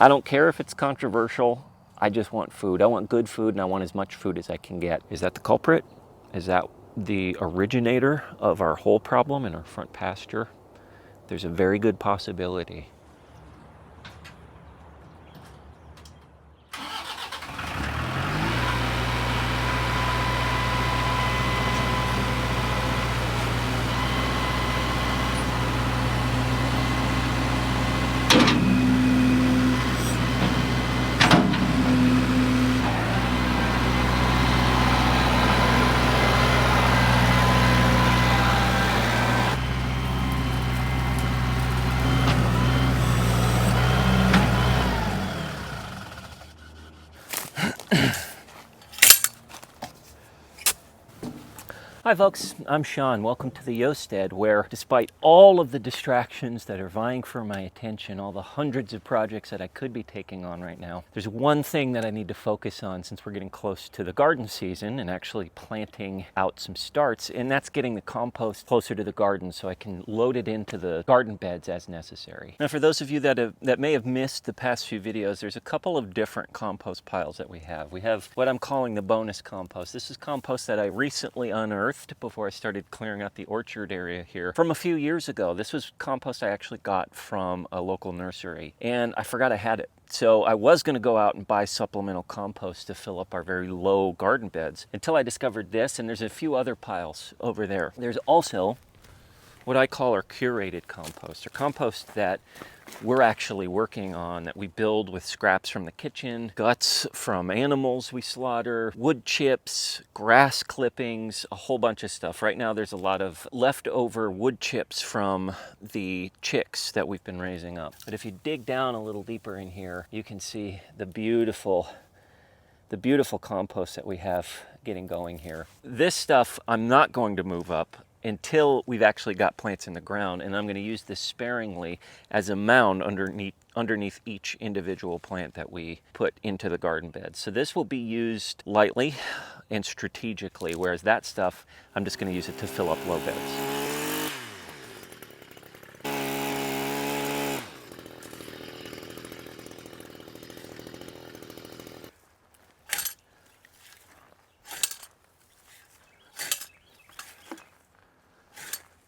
I don't care if it's controversial. I just want food. I want good food, and I want as much food as I can get. Is that the culprit? Is that the originator of our whole problem in our front pasture? There's a very good possibility. Hi folks, I'm Sean. Welcome to the Yosted, where despite all of the distractions that are vying for my attention, all the hundreds of projects that I could be taking on right now, there's one thing that I need to focus on since we're getting close to the garden season and actually planting out some starts, and that's getting the compost closer to the garden so I can load it into the garden beds as necessary. Now, for those of you that may have missed the past few videos, there's a couple of different compost piles that we have. We have what I'm calling the bonus compost. This is compost that I recently unearthed before I started clearing out the orchard area here from a few years ago. This was compost I actually got from a local nursery, and I forgot I had it. So I was going to go out and buy supplemental compost to fill up our very low garden beds until I discovered this, and there's a few other piles over there. There's also what I call our curated compost, or compost that we're actually working on, that we build with scraps from the kitchen, guts from animals we slaughter, wood chips, grass clippings, a whole bunch of stuff. Right now there's a lot of leftover wood chips from the chicks that we've been raising up. But if you dig down a little deeper in here, you can see the beautiful compost that we have getting going here. This stuff I'm not going to move up until we've actually got plants in the ground, and I'm going to use this sparingly as a mound underneath each individual plant that we put into the garden bed. So this will be used lightly and strategically, whereas that stuff, I'm just going to use it to fill up low beds.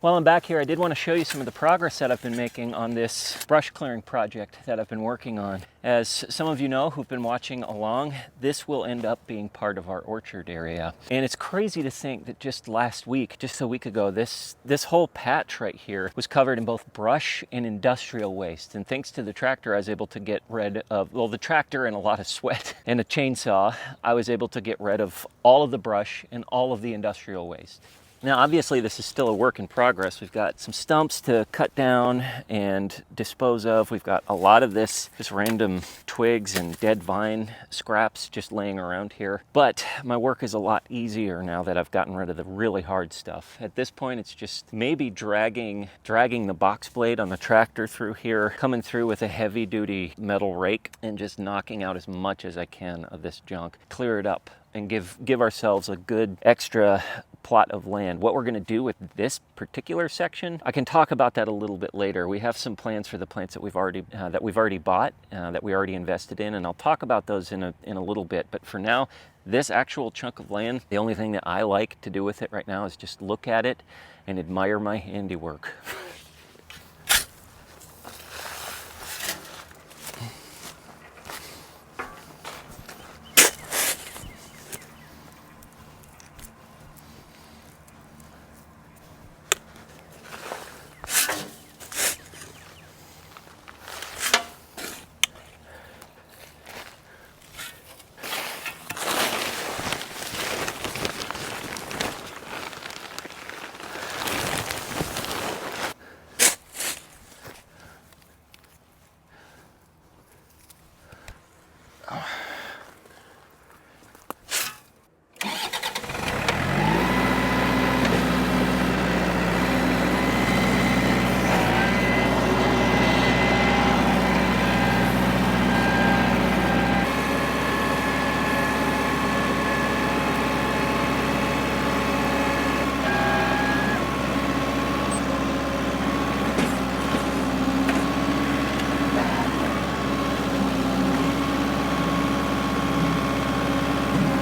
While I'm back here, I did want to show you some of the progress that I've been making on this brush clearing project that I've been working on. As some of you know who've been watching along, this will end up being part of our orchard area. And it's crazy to think that just last week, just a week ago, this whole patch right here was covered in both brush and industrial waste. And thanks to the tractor, I was able to get rid of, well, the tractor and a lot of sweat and a chainsaw, I was able to get rid of all of the brush and all of the industrial waste. Now, obviously, this is still a work in progress. We've got some stumps to cut down and dispose of. We've got a lot of this, just random twigs and dead vine scraps just laying around here. But my work is a lot easier now that I've gotten rid of the really hard stuff. At this point, it's just maybe dragging the box blade on the tractor through here, coming through with a heavy-duty metal rake, and just knocking out as much as I can of this junk, clear it up, and give ourselves a good extra plot of land. What we're going to do with this particular section, I can talk about that a little bit later. We have some plans for the plants that we've already bought, that we already invested in, and I'll talk about those in a little bit. But for now, this actual chunk of land, the only thing that I like to do with it right now is just look at it and admire my handiwork.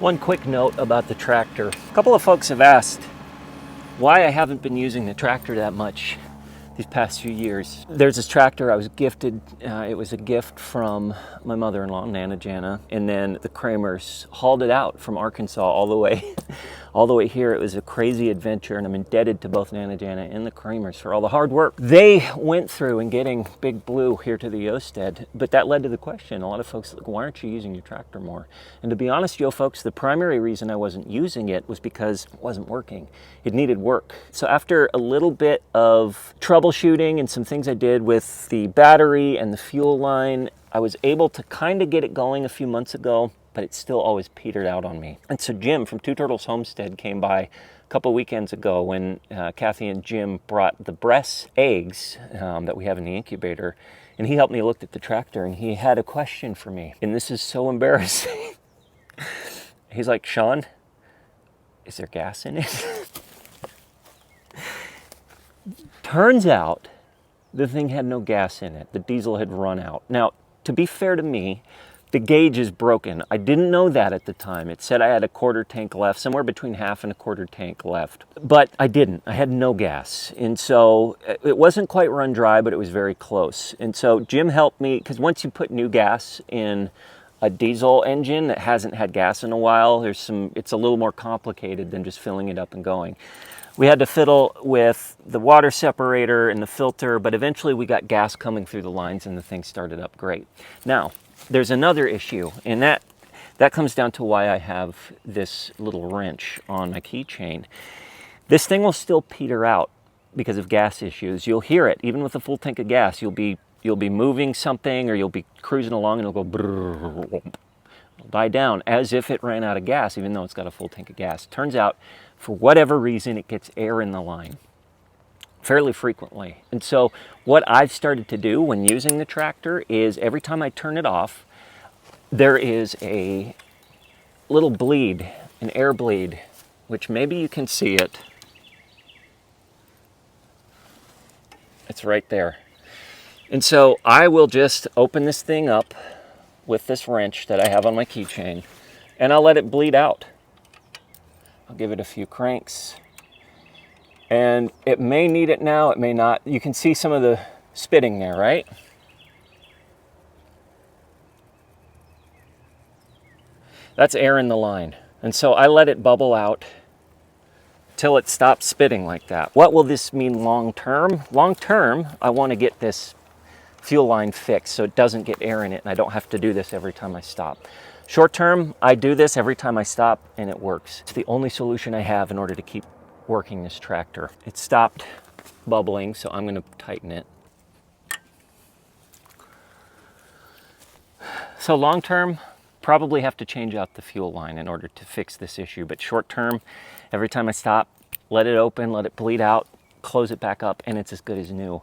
One quick note about the tractor. A couple of folks have asked why I haven't been using the tractor that much these past few years. There's this tractor I was gifted. It was a gift from my mother-in-law, Nana Jana, and then the Kramers hauled it out from Arkansas all the way here. It was a crazy adventure, and I'm indebted to both Nana Jana and the Kramers for all the hard work they went through in getting Big Blue here to the Yosted. But that led to the question. A lot of folks are like, why aren't you using your tractor more? And to be honest, yo folks, the primary reason I wasn't using it was because it wasn't working. It needed work. So after a little bit of troubleshooting and some things I did with the battery and the fuel line, I was able to kind of get it going a few months ago, but it still always petered out on me. And so Jim from Two Turtles Homestead came by a couple weekends ago when Kathy and Jim brought the breast eggs that we have in the incubator, and he helped me look at the tractor, and he had a question for me. And this is so embarrassing. He's like, Sean, is there gas in it? Turns out the thing had no gas in it. The diesel had run out. Now, to be fair to me, the gauge is broken. I didn't know that at the time. It said I had a quarter tank left, somewhere between half and a quarter tank left. But I didn't. I had no gas. And so it wasn't quite run dry, but it was very close. And so Jim helped me, because once you put new gas in a diesel engine that hasn't had gas in a while, it's a little more complicated than just filling it up and going. We had to fiddle with the water separator and the filter, but eventually we got gas coming through the lines and the thing started up great. Now, there's another issue, and that comes down to why I have this little wrench on my keychain. This thing will still peter out because of gas issues. You'll hear it, even with a full tank of gas. You'll be moving something, or you'll be cruising along and it'll go brrr, it'll die down as if it ran out of gas, even though it's got a full tank of gas. Turns out, for whatever reason, it gets air in the line fairly frequently. And so what I've started to do when using the tractor is every time I turn it off, there is a little bleed, an air bleed, which maybe you can see it. It's right there. And so I will just open this thing up with this wrench that I have on my keychain, and I'll let it bleed out. I'll give it a few cranks. And it may need it now, it may not. You can see some of the spitting there, right? That's air in the line. And so I let it bubble out till it stops spitting like that. What will this mean long term? Long term, I want to get this fuel line fixed so it doesn't get air in it and I don't have to do this every time I stop. Short term, I do this every time I stop and it works. It's the only solution I have in order to keep working this tractor. It stopped bubbling, so I'm going to tighten it. So long term, probably have to change out the fuel line in order to fix this issue. But short term, every time I stop, let it open, let it bleed out, close it back up, and it's as good as new.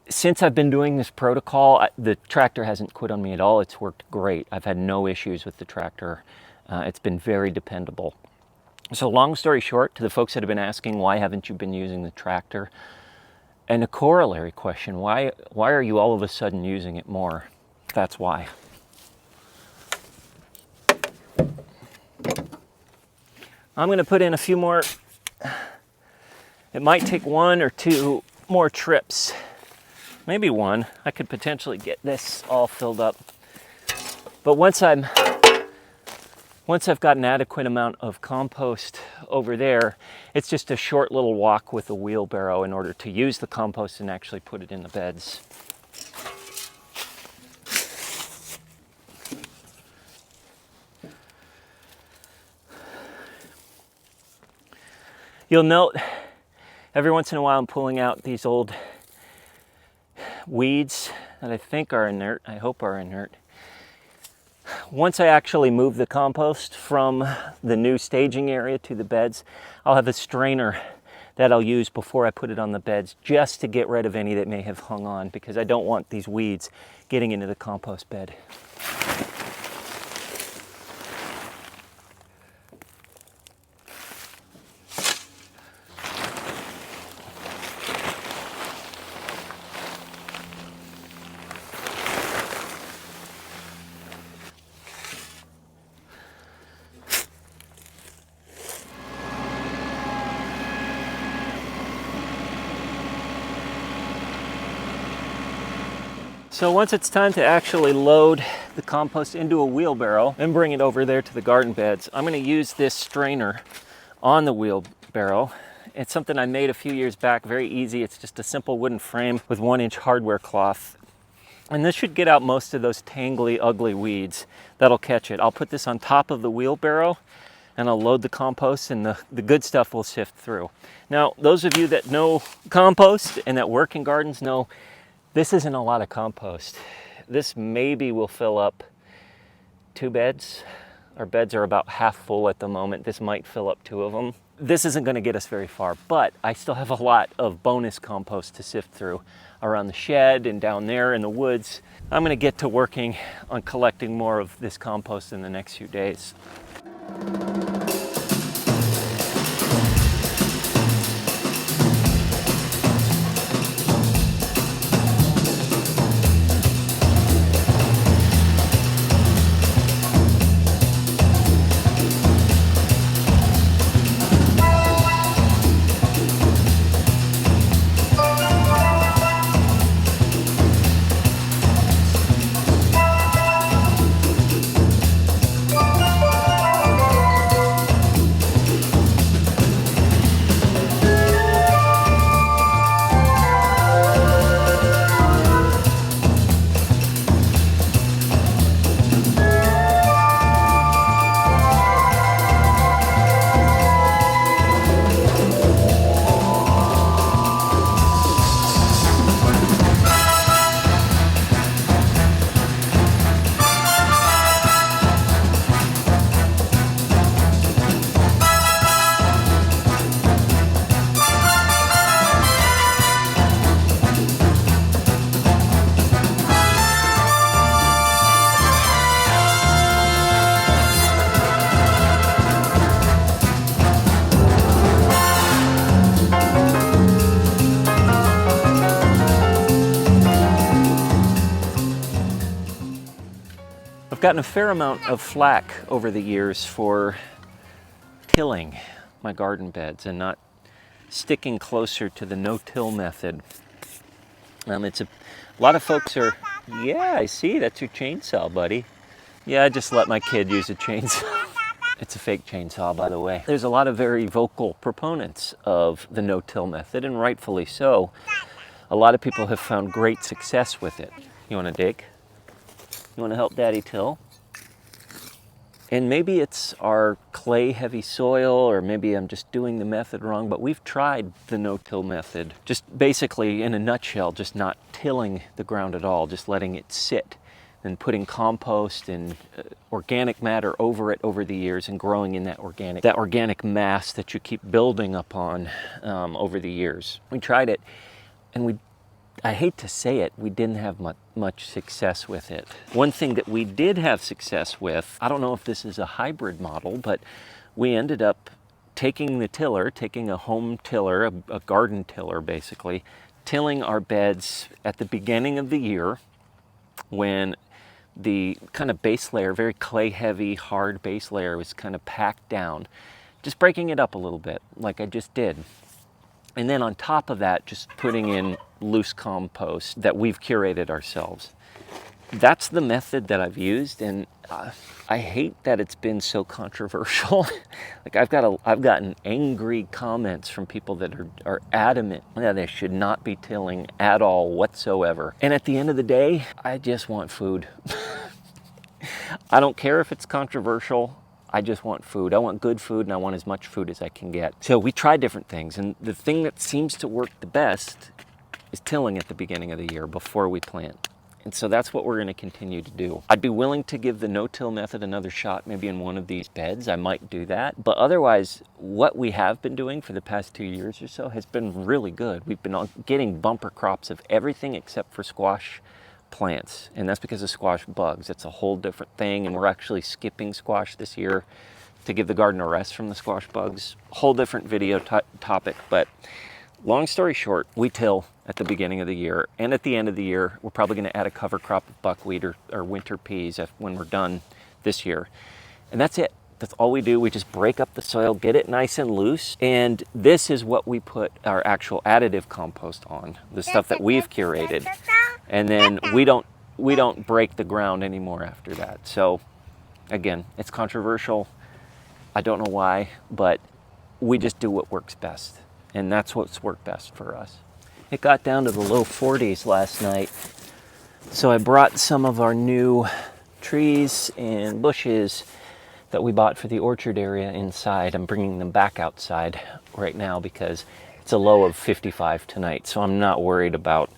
Since I've been doing this protocol, the tractor hasn't quit on me at all. It's worked great. I've had no issues with the tractor. It's been very dependable. So long story short, to the folks that have been asking, why haven't you been using the tractor? And a corollary question, why are you all of a sudden using it more? That's why. I'm going to put in a few more. It might take 1 or 2 more trips. Maybe 1. I could potentially get this all filled up. But once I've got an adequate amount of compost over there, it's just a short little walk with a wheelbarrow in order to use the compost and actually put it in the beds. You'll note every once in a while I'm pulling out these old weeds that I think are inert, I hope are inert. Once I actually move the compost from the new staging area to the beds, I'll have a strainer that I'll use before I put it on the beds just to get rid of any that may have hung on, because I don't want these weeds getting into the compost bed. So once it's time to actually load the compost into a wheelbarrow and bring it over there to the garden beds, I'm going to use this strainer on the wheelbarrow. It's something I made a few years back, very easy. It's just a simple wooden frame with 1-inch hardware cloth. And this should get out most of those tangly, ugly weeds. That'll catch it. I'll put this on top of the wheelbarrow and I'll load the compost, and the good stuff will sift through. Now, those of you that know compost and that work in gardens know this isn't a lot of compost. This maybe will fill up 2 beds. Our beds are about half full at the moment. This might fill up 2 of them. This isn't going to get us very far, but I still have a lot of bonus compost to sift through around the shed and down there in the woods. I'm going to get to working on collecting more of this compost in the next few days. I've gotten a fair amount of flack over the years for tilling my garden beds and not sticking closer to the no-till method. A lot of folks are, yeah, I see, that's your chainsaw, buddy. Yeah, I just let my kid use a chainsaw. It's a fake chainsaw, by the way. There's a lot of very vocal proponents of the no-till method, and rightfully so. A lot of people have found great success with it. You want to dig? You want to help Daddy till? And maybe it's our clay-heavy soil, or maybe I'm just doing the method wrong, but we've tried the no-till method. Just basically, in a nutshell, just not tilling the ground at all, just letting it sit and putting compost and organic matter over it over the years and growing in that organic mass that you keep building upon over the years. We tried it, and I hate to say it, we didn't have much success with it. One thing that we did have success with, I don't know if this is a hybrid model, but we ended up taking a home tiller, a garden tiller basically, tilling our beds at the beginning of the year when the kind of base layer, very clay heavy, hard base layer was kind of packed down. Just breaking it up a little bit, like I just did. And then on top of that, just putting in loose compost that we've curated ourselves. That's the method that I've used, and I hate that it's been so controversial. Like I've gotten angry comments from people that are adamant that they should not be tilling at all whatsoever. And at the end of the day, I just want food. I don't care if it's controversial. I just want food. I want good food, and I want as much food as I can get. So we tried different things, and the thing that seems to work the best is tilling at the beginning of the year before we plant. And so that's what we're going to continue to do. I'd be willing to give the no-till method another shot, maybe in one of these beds. I might do that. But otherwise, what we have been doing for the past 2 years or so has been really good. We've been getting bumper crops of everything except for squash plants, and that's because of squash bugs. It's a whole different thing, and we're actually skipping squash this year to give the garden a rest from the squash bugs. Whole different video topic, but long story short, we till at the beginning of the year, and at the end of the year, we're probably going to add a cover crop of buckwheat or winter peas when we're done this year. And that's it. That's all we do. We just break up the soil, get it nice and loose, and this is what we put our actual additive compost on, the stuff that we've curated. And then we don't we don't break the ground anymore after that. So again, it's controversial. I don't know why, but we just do what works best. And that's what's worked best for us. It got down to the low 40s last night. So I brought some of our new trees and bushes that we bought for the orchard area inside. I'm bringing them back outside right now because it's a low of 55 tonight. So I'm not worried about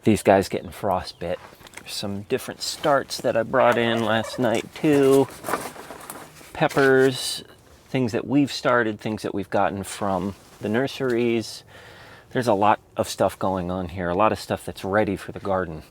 these guys getting frostbite. There's some different starts that I brought in last night too. Peppers, things that we've started, things that we've gotten from the nurseries. There's a lot of stuff going on here, a lot of stuff that's ready for the garden.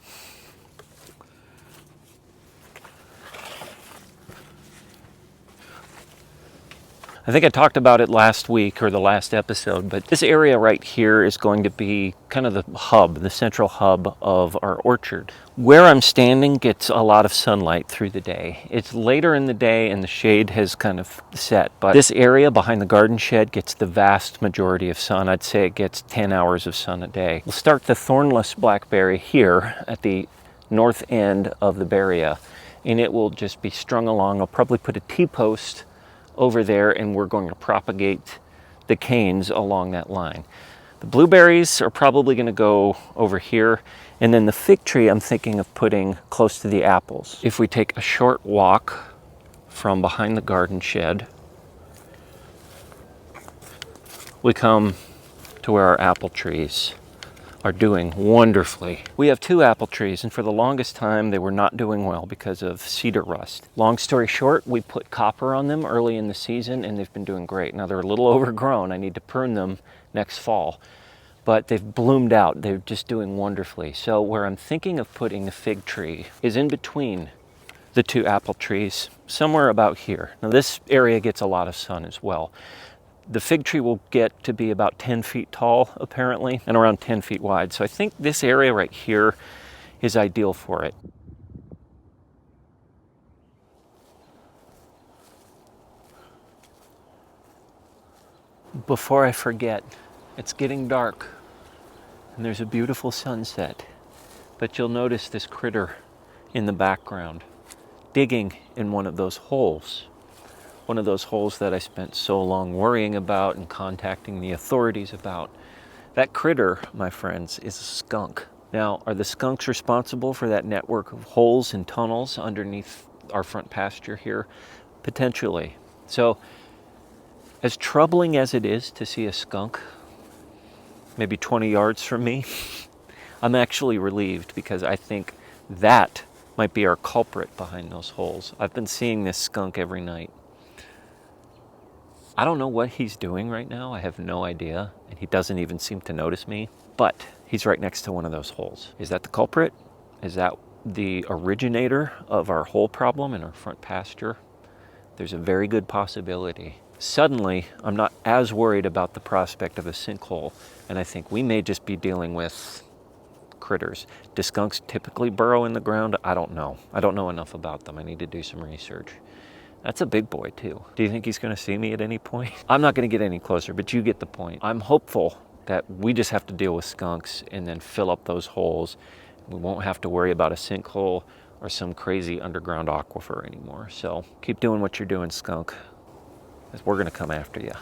I think I talked about it last week or the last episode, but this area right here is going to be kind of the hub, the central hub of our orchard. Where I'm standing gets a lot of sunlight through the day. It's later in the day and the shade has kind of set, but this area behind the garden shed gets the vast majority of sun. I'd say it gets 10 hours of sun a day. We'll start the thornless blackberry here at the north end of the barrier, and it will just be strung along. I'll probably put a T-post over there, and we're going to propagate the canes along that line. The blueberries are probably going to go over here, and then the fig tree I'm thinking of putting close to the apples. If we take a short walk from behind the garden shed, we come to where our apple trees are doing wonderfully. We have 2 apple trees, and for the longest time they were not doing well because of cedar rust. Long story short, we put copper on them early in the season and they've been doing great. Now they're a little overgrown. I need to prune them next fall, but they've bloomed out. They're just doing wonderfully. So where I'm thinking of putting the fig tree is in between the 2 apple trees, somewhere about here. Now this area gets a lot of sun as well. The fig tree will get to be about 10 feet tall, apparently, and around 10 feet wide. So I think this area right here is ideal for it. Before I forget, it's getting dark, and there's a beautiful sunset. But you'll notice this critter in the background, digging in one of those holes. One of those holes that I spent so long worrying about and contacting the authorities about. That critter, my friends, is a skunk. Now, are the skunks responsible for that network of holes and tunnels underneath our front pasture here? Potentially. So, as troubling as it is to see a skunk, maybe 20 yards from me, I'm actually relieved because I think that might be our culprit behind those holes. I've been seeing this skunk every night. I don't know what he's doing right now. I have no idea, and he doesn't even seem to notice me, but he's right next to one of those holes. Is that the culprit? Is that the originator of our hole problem in our front pasture? There's a very good possibility. Suddenly, I'm not as worried about the prospect of a sinkhole, and I think we may just be dealing with critters. Do skunks typically burrow in the ground? I don't know. I don't know enough about them. I need to do some research. That's a big boy too. Do you think he's going to see me at any point? I'm not going to get any closer, but you get the point. I'm hopeful that we just have to deal with skunks and then fill up those holes. We won't have to worry about a sinkhole or some crazy underground aquifer anymore. So keep doing what you're doing, skunk, because we're going to come after you.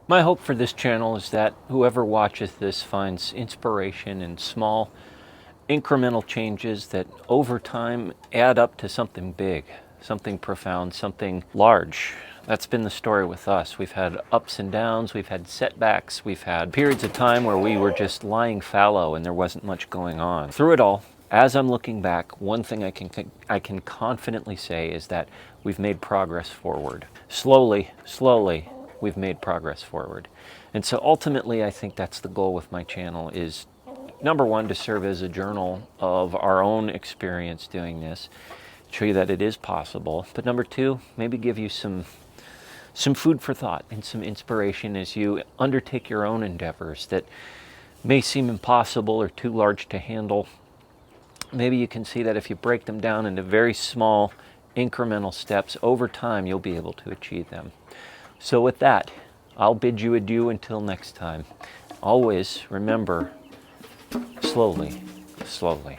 My hope for this channel is that whoever watches this finds inspiration in small, incremental changes that over time add up to something big, something profound, something large. That's been the story with us. We've had ups and downs, we've had setbacks, we've had periods of time where we were just lying fallow and there wasn't much going on. Through it all, as I'm looking back, one thing I can confidently say is that we've made progress forward. Slowly, we've made progress forward. And so ultimately, I think that's the goal with my channel is, number one, to serve as a journal of our own experience doing this, show you that it is possible. But number two, maybe give you some food for thought and some inspiration as you undertake your own endeavors that may seem impossible or too large to handle. Maybe you can see that if you break them down into very small incremental steps over time, you'll be able to achieve them. So with that, I'll bid you adieu until next time. Always remember, slowly, slowly.